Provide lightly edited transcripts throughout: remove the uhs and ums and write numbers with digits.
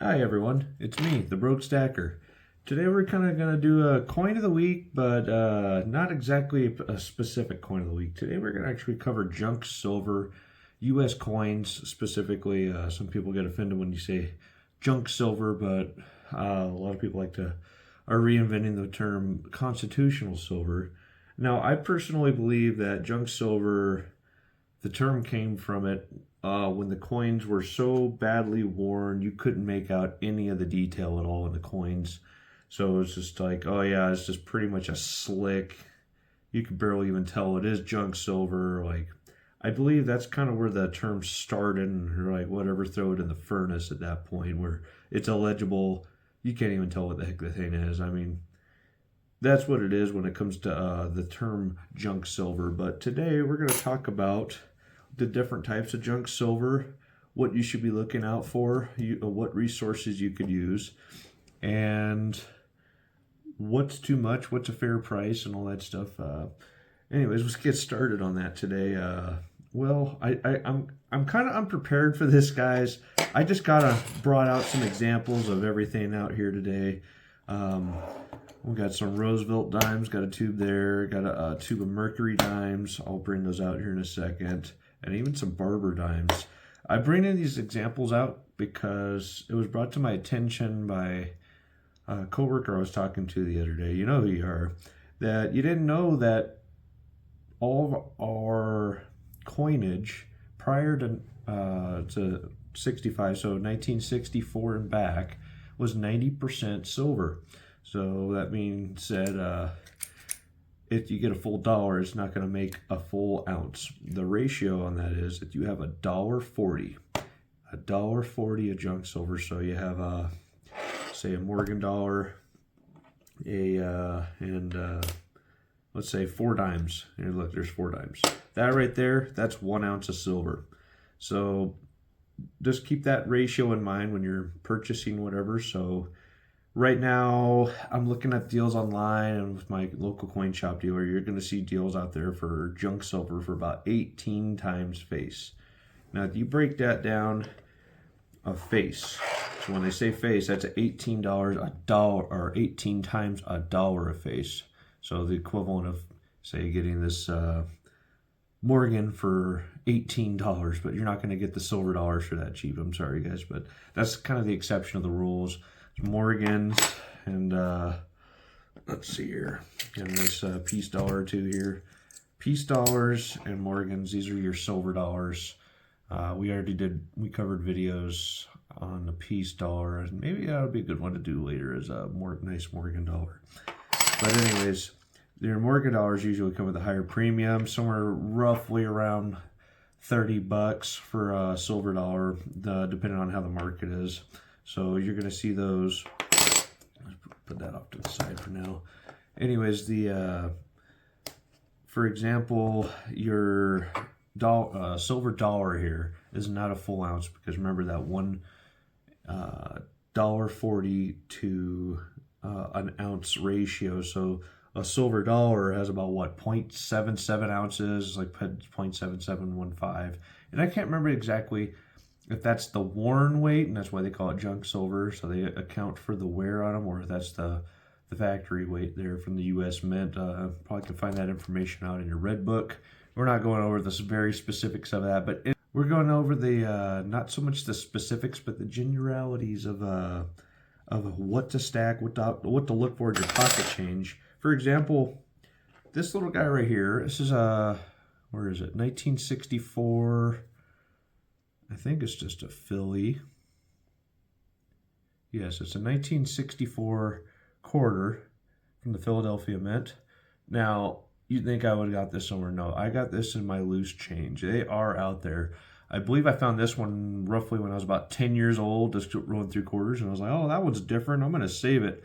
Hi everyone, it's me, the Broke Stacker. Today we're kind of going to do a coin of the week, but not exactly a specific coin of the week. Today we're going to actually cover junk silver, U.S. coins specifically. Some people get offended when you say junk silver, but a lot of people are reinventing the term constitutional silver. Now, I personally believe that junk silver, the term came from it when the coins were so badly worn you couldn't make out any of the detail at all in the coins. So it's just like, oh yeah, it's just pretty much a slick. You could barely even tell it is junk silver. Like, I believe that's kind of where the term started, and you're like, whatever, throw it in the furnace at that point where it's illegible. You can't even tell what the heck the thing is. I mean, that's what it is when it comes to the term junk silver. But today we're going to talk about the different types of junk silver, what you should be looking out for, what resources you could use, and what's too much, what's a fair price, and all that stuff. Anyways, let's get started on that today. I'm kind of unprepared for this, guys. I just brought out some examples of everything out here today. We got some Roosevelt dimes, got a tube there, got a tube of Mercury dimes. I'll bring those out here in a second. And even some Barber dimes. I bring in these examples out because it was brought to my attention by a coworker I was talking to the other day. You know who you are. That you didn't know that all of our coinage prior to 65, so 1964 and back, was 90% silver. So that being said, if you get a full dollar, it's not going to make a full ounce. The ratio on that is that you have $1.40 of junk silver. So you have say a Morgan dollar, let's say 4 dimes. Here, look, there's 4 dimes. That right there, that's 1 ounce of silver. So just keep that ratio in mind when you're purchasing whatever. So right now, I'm looking at deals online and with my local coin shop dealer. You're going to see deals out there for junk silver for about 18 times face. Now, if you break that down, a face. So when they say face, that's $18 a dollar, or 18 times a dollar a face. So the equivalent of, say, getting this Morgan for $18, but you're not going to get the silver dollars for that cheap. I'm sorry, guys, but that's kind of the exception of the rules. Morgans, and let's see here, and this peace dollar or two here. Peace dollars and Morgans, these are your silver dollars. We covered videos on the peace dollar, and maybe that would be a good one to do later as a nice Morgan dollar. But anyways, your Morgan dollars usually come with a higher premium, somewhere roughly around $30 for a silver dollar, depending on how the market is. So you're going to see those. Let's put that off to the side for now. Anyways, for example, your silver dollar here is not a full ounce, because remember that $1.40 to an ounce ratio. So a silver dollar has about 0.77 ounces, like 0.7715. And I can't remember exactly if that's the worn weight, and that's why they call it junk silver, so they account for the wear on them, or if that's the factory weight there from the U.S. Mint. Probably can find that information out in your red book. We're not going over the very specifics of that, but we're going over the not so much the specifics, but the generalities of what to stack, what to look for in your pocket change. For example, this little guy right here. This is where is it? 1964. I think it's just a Philly. Yes, it's a 1964 quarter from the Philadelphia Mint. Now, you'd think I would have got this somewhere. No, I got this in my loose change. They are out there. I believe I found this one roughly when I was about 10 years old, just rolling through quarters, and I was like, oh, that one's different. I'm going to save it.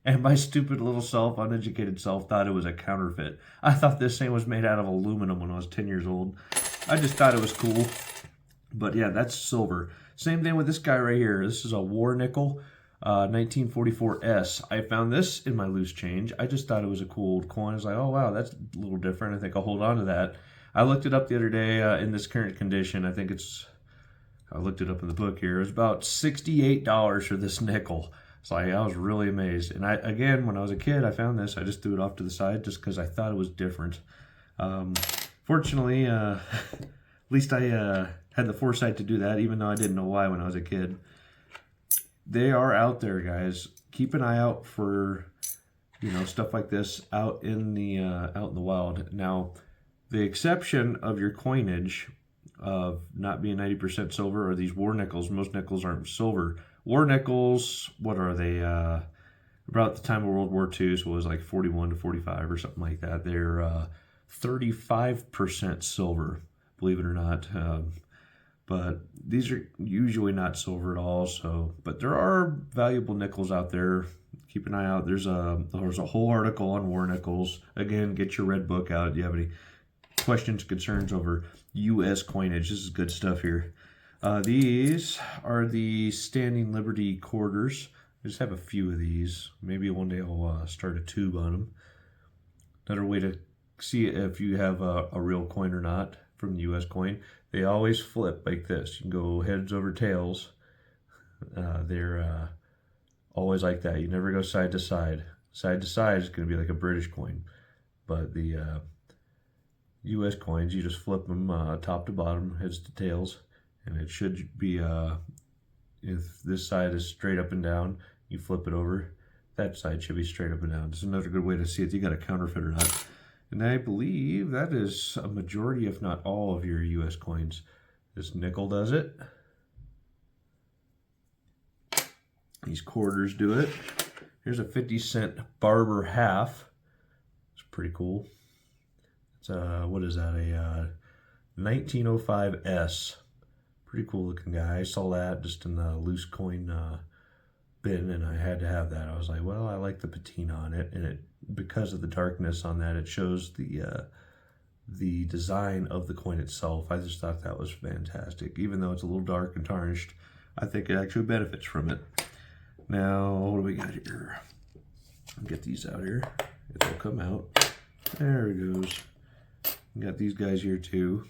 And my stupid little uneducated self, thought it was a counterfeit. I thought this thing was made out of aluminum when I was 10 years old. I just thought it was cool. But yeah, that's silver. Same thing with this guy right here. This is a war nickel, 1944S. I found this in my loose change. I just thought it was a cool old coin. I was like, oh wow, that's a little different. I think I'll hold on to that. I looked it up the other day in this current condition. I think it's I looked it up in the book here. It was about $68 for this nickel. So I was really amazed. And again, when I was a kid, I found this. I just threw it off to the side just because I thought it was different. Fortunately, at least I had the foresight to do that, even though I didn't know why when I was a kid. They are out there, guys. Keep an eye out for, stuff like this out in the wild. Now, the exception of your coinage of not being 90% silver are these war nickels. Most nickels aren't silver. War nickels, what are they? About the time of World War II, so it was like 41 to 45 or something like that. They're 35% silver, believe it or not. But these are usually not silver at all. But there are valuable nickels out there. Keep an eye out. There's a whole article on war nickels. Again, get your red book out. Do you have any questions, concerns over U.S. coinage? This is good stuff here. These are the Standing Liberty quarters. I just have a few of these. Maybe one day I'll start a tube on them. Another way to see if you have a real coin or not from the U.S. coin. They always flip like this. You can go heads over tails. They're always like that. You never go side to side. Side to side is going to be like a British coin. But the U.S. coins, you just flip them top to bottom, heads to tails. And it should be, if this side is straight up and down, you flip it over. That side should be straight up and down. It's another good way to see if you got a counterfeit or not. And I believe that is a majority, if not all, of your U.S. coins. This nickel does it. These quarters do it. Here's a 50-cent Barber half. It's pretty cool. It's what is that? A 1905 S. Pretty cool looking guy. I saw that just in the loose coin bin, and I had to have that. I was like, well, I like the patina on it, and because of the darkness on that, it shows the design of the coin itself. I just thought that was fantastic. Even though it's a little dark and tarnished, I think it actually benefits from it. Now, what do we got here? I'll get these out here. If they'll come out. There it goes. We got these guys here too.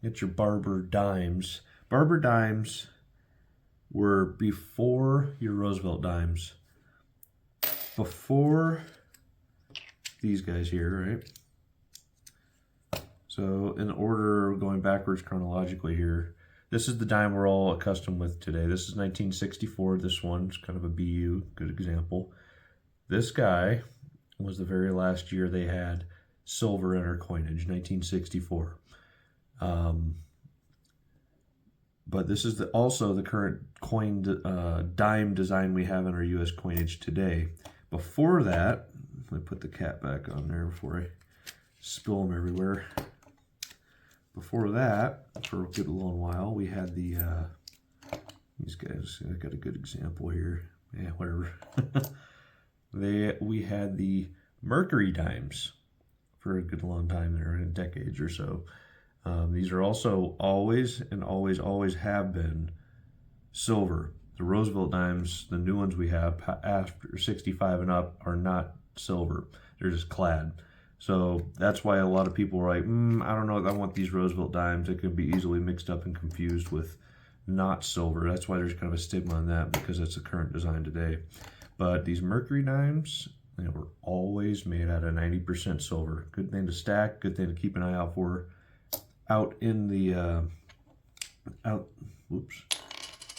Get your Barber dimes. Barber dimes were before your Roosevelt dimes. Before these guys here, right? So in order, going backwards chronologically here, this is the dime we're all accustomed with today. This is 1964. This one's kind of a BU, good example. This guy was the very last year they had silver in our coinage, 1964. But this is also the current coin dime design we have in our U.S. coinage today. Before that, let me put the cap back on there before I spill them everywhere. Before that, for a good long while, we had the these guys. I got a good example here. Yeah, whatever. We had the Mercury dimes for a good long time there, in decades or so. These are also always and always have been silver. The Roosevelt dimes, the new ones we have after 65 and up, are not silver. They're just clad. So that's why a lot of people are like, I don't know, I want these Roosevelt dimes. It can be easily mixed up and confused with not silver. That's why there's kind of a stigma on that, because it's the current design today. But these Mercury dimes, they were always made out of 90% silver. Good thing to stack, good thing to keep an eye out for. Out in the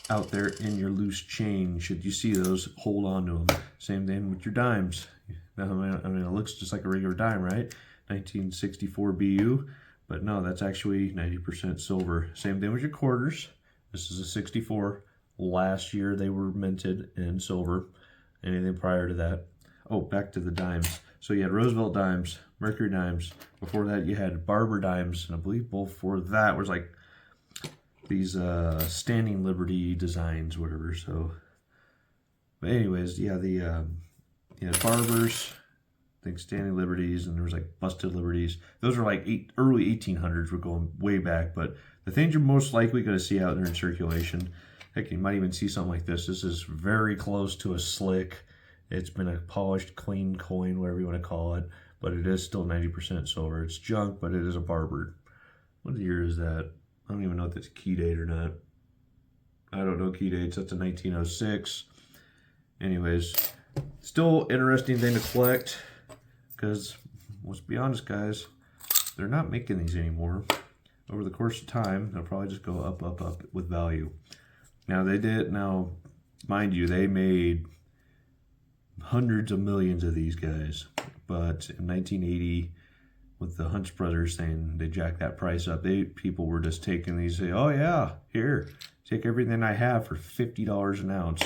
out there in your loose chain, should you see those, hold on to them. Same thing with your dimes. Now, I mean, it looks just like a regular dime, right? 1964 BU, but no, that's actually 90% silver. Same thing with your quarters. This is a 64. Last year they were minted in silver. Anything prior to that. Oh, back to the dimes. So you had Roosevelt dimes, Mercury dimes. Before that, you had Barber dimes, and I believe before that was like these Standing Liberty designs, whatever. So, but anyways, yeah, the Barbers, I think Standing Liberties, and there was like Busted Liberties. Those are like early 1800s. We're going way back, but the things you're most likely going to see out there in circulation, heck, you might even see something like this. This is very close to a slick. It's been a polished, clean coin, whatever you want to call it, but it is still 90% silver. It's junk, but it is a Barber. What year is that? I don't even know if that's a key date or not. I don't know key dates. That's a 1906. Anyways, still interesting thing to collect because let's be honest, guys, they're not making these anymore. Over the course of time, they'll probably just go up, up, up with value. Now they did. Now, mind you, they made hundreds of millions of these guys, but in 1980, with the Hunts brothers saying they jacked that price up, people were just taking these, say, oh yeah, here, take everything I have for $50 an ounce.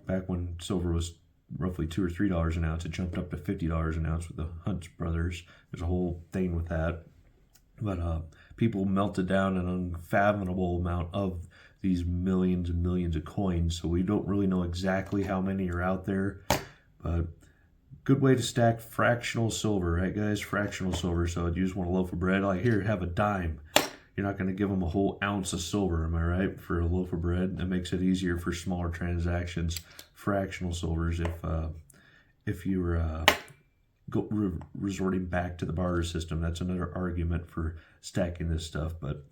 Back when silver was roughly $2 or $3 an ounce, it jumped up to $50 an ounce with the Hunts brothers. There's a whole thing with that, but people melted down an unfathomable amount of these millions and millions of coins. So we don't really know exactly how many are out there, but good way to stack fractional silver, right guys? Fractional silver. So you just want a loaf of bread, like here, have a dime. You're not going to give them a whole ounce of silver, am I right? For a loaf of bread, that makes it easier for smaller transactions. Fractional silvers, if you're resorting back to the barter system, that's another argument for stacking this stuff. But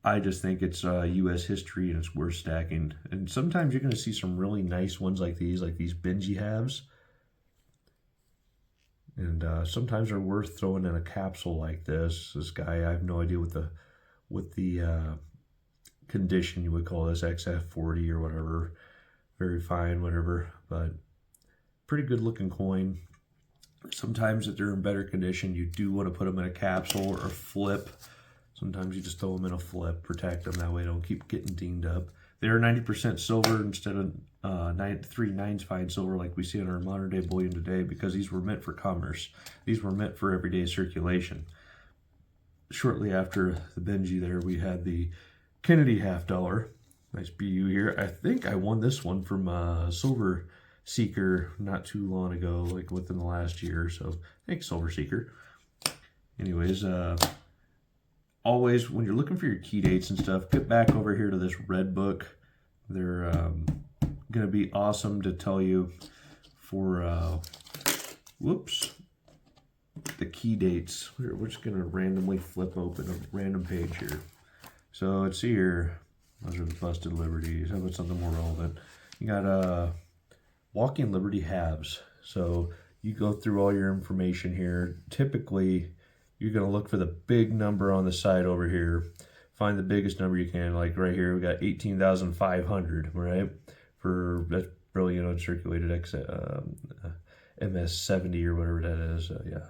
I just think it's U.S. history and it's worth stacking. And sometimes you're going to see some really nice ones like these Benji halves. And sometimes they're worth throwing in a capsule like this. This guy, I have no idea what the condition you would call this, XF40 or whatever. Very fine, whatever. But pretty good looking coin. Sometimes if they're in better condition, you do want to put them in a capsule or flip. Sometimes you just throw them in a flip, protect them that way, don't keep getting dinged up. They are 90% silver instead of 3/9 fine silver like we see in our modern day bullion today, because these were meant for commerce. These were meant for everyday circulation. Shortly after the Benji there, we had the Kennedy half dollar. Nice BU here. I think I won this one from Silver Seeker not too long ago, like within the last year or so. Thanks, Silver Seeker. Anyways, always when you're looking for your key dates and stuff, get back over here to this red book. They're going to be awesome to tell you for, the key dates. We're just going to randomly flip open a random page here. So let's see here. Those are the busted liberties. How about something more relevant? You got walking liberty halves. So you go through all your information here. Typically, you're going to look for the big number on the side over here. Find the biggest number you can. Like right here, we got 18,500, right? For that's brilliant uncirculated MS70 or whatever that is. Yeah,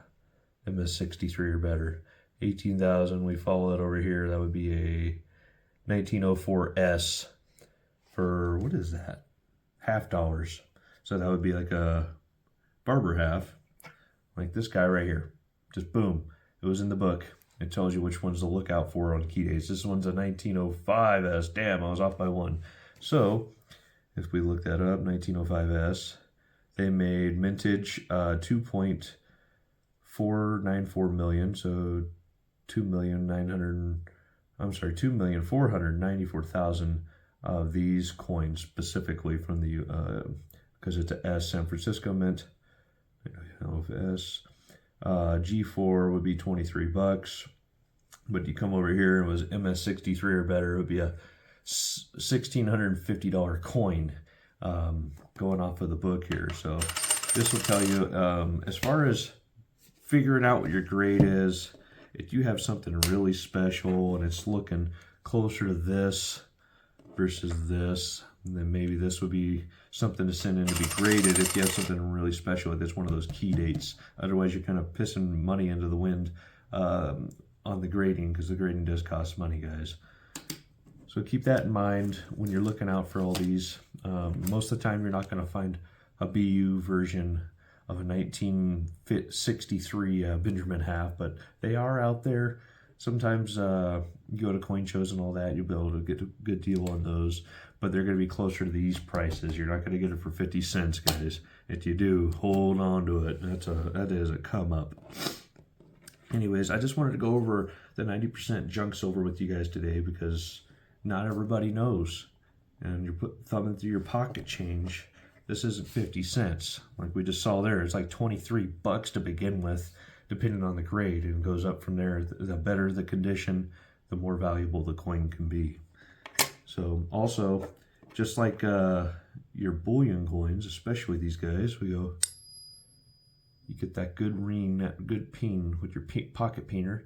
MS63 or better. 18,000. We follow that over here. That would be a 1904S for, what is that? $50. So that would be like a barber half, like this guy right here. Just boom. It was in the book. It tells you which ones to look out for on key dates. This one's a 1905S. Damn, I was off by one. So if we look that up, 1905S, they made mintage 2.494 million. So 2,494,000 of these coins specifically from the, because it's a S, San Francisco Mint. S. G4 would be $23, but you come over here and it was MS63 or better, it would be a $1,650 coin, going off of the book here. So this will tell you, as far as figuring out what your grade is, if you have something really special and it's looking closer to this versus this, and then maybe this would be something to send in to be graded if you have something really special, like it's one of those key dates. Otherwise, you're kind of pissing money into the wind on the grading, because the grading does cost money, guys. So keep that in mind when you're looking out for all these. Most of the time, you're not going to find a BU version of a 1963 Benjamin half, but they are out there. Sometimes you go to coin shows and all that, you'll be able to get a good deal on those, but they're going to be closer to these prices. You're not going to get it for 50 cents, guys. If you do, hold on to it. That is a come up. Anyways, I just wanted to go over the 90% junk silver with you guys today, because not everybody knows. And you're thumbing through your pocket change. This isn't 50 cents. Like we just saw there, it's like $23 to begin with, depending on the grade, and it goes up from there. The better the condition, the more valuable the coin can be. So also, just like your bullion coins, especially these guys, you get that good ring, that good peen with your pocket peener.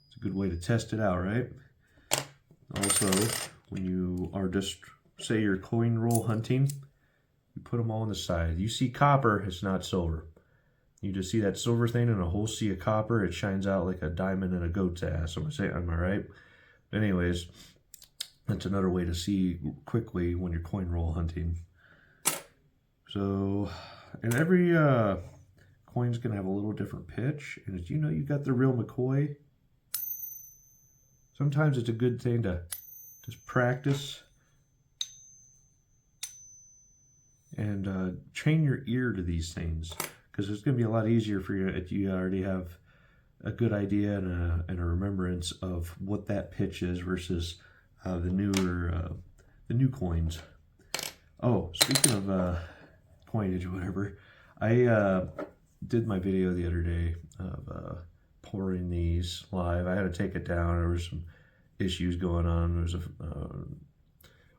It's a good way to test it out, right? Also, when you are just, say you're coin roll hunting, you put them all on the side. You see copper, it's not silver. You just see that silver thing in a whole sea of copper, it shines out like a diamond in a goat's ass. Am I right? Anyways, that's another way to see quickly when you're coin roll hunting. So, and every coin's gonna have a little different pitch. And as you know, you got the real McCoy. Sometimes it's a good thing to just practice and train your ear to these things, because it's going to be a lot easier for you if you already have a good idea and a remembrance of what that pitch is versus the new coins. Oh, speaking of coinage or whatever, I did my video the other day of pouring these live. I had to take it down. There was some issues going on. There was a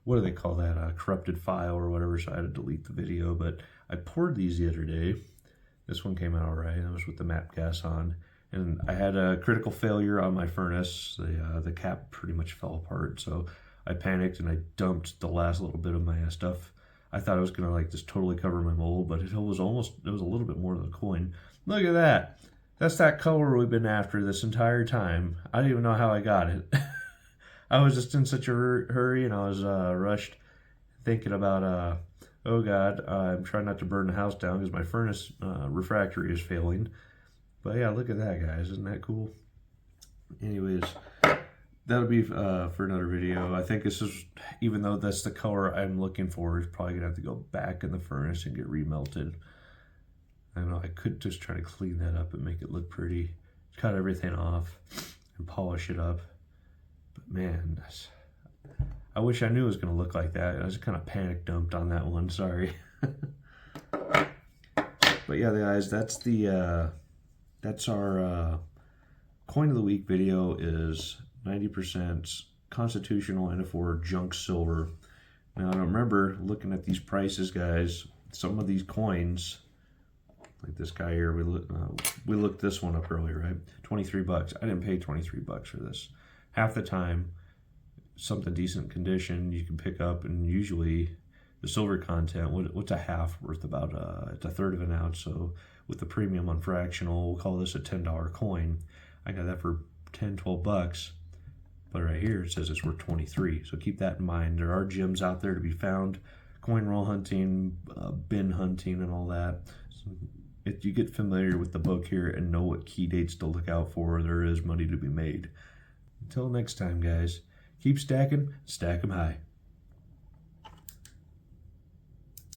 what do they call that? A corrupted file or whatever. So I had to delete the video. But I poured these the other day. This one came out all right. It was with the MAP gas on, and I had a critical failure on my furnace. The cap pretty much fell apart. So I panicked and I dumped the last little bit of my stuff. I thought it was gonna like just totally cover my mold, but it was a little bit more than a coin. Look at that. That's that color we've been after this entire time. I don't even know how I got it. I was just in such a hurry, and I was rushed thinking about, oh God, I'm trying not to burn the house down because my furnace refractory is failing. But yeah, look at that, guys. Isn't that cool? Anyways, that'll be for another video. I think this is, even though that's the color I'm looking for, it's probably going to have to go back in the furnace and get remelted. I know I could just try to clean that up and make it look pretty, cut everything off and polish it up. But man, I wish I knew it was going to look like that. I was kind of panic dumped on that one, sorry. But yeah, guys, that's our coin of the week video is 90% Constitutional NF4 junk silver. Now I remember looking at these prices, guys. Some of these coins, like this guy here, we looked this one up earlier, right? 23 bucks. I didn't pay 23 bucks for this. Half the time, something decent condition you can pick up, and usually the silver content, what's a half worth? About it's a third of an ounce. So with the premium on fractional, we'll call this a $10 coin. I got that for 10, 12 bucks. But right here it says it's worth 23. So keep that in mind. There are gems out there to be found. Coin roll hunting, bin hunting, and all that. So if you get familiar with the book here and know what key dates to look out for, there is money to be made. Until next time, guys, keep stacking, stack 'em high.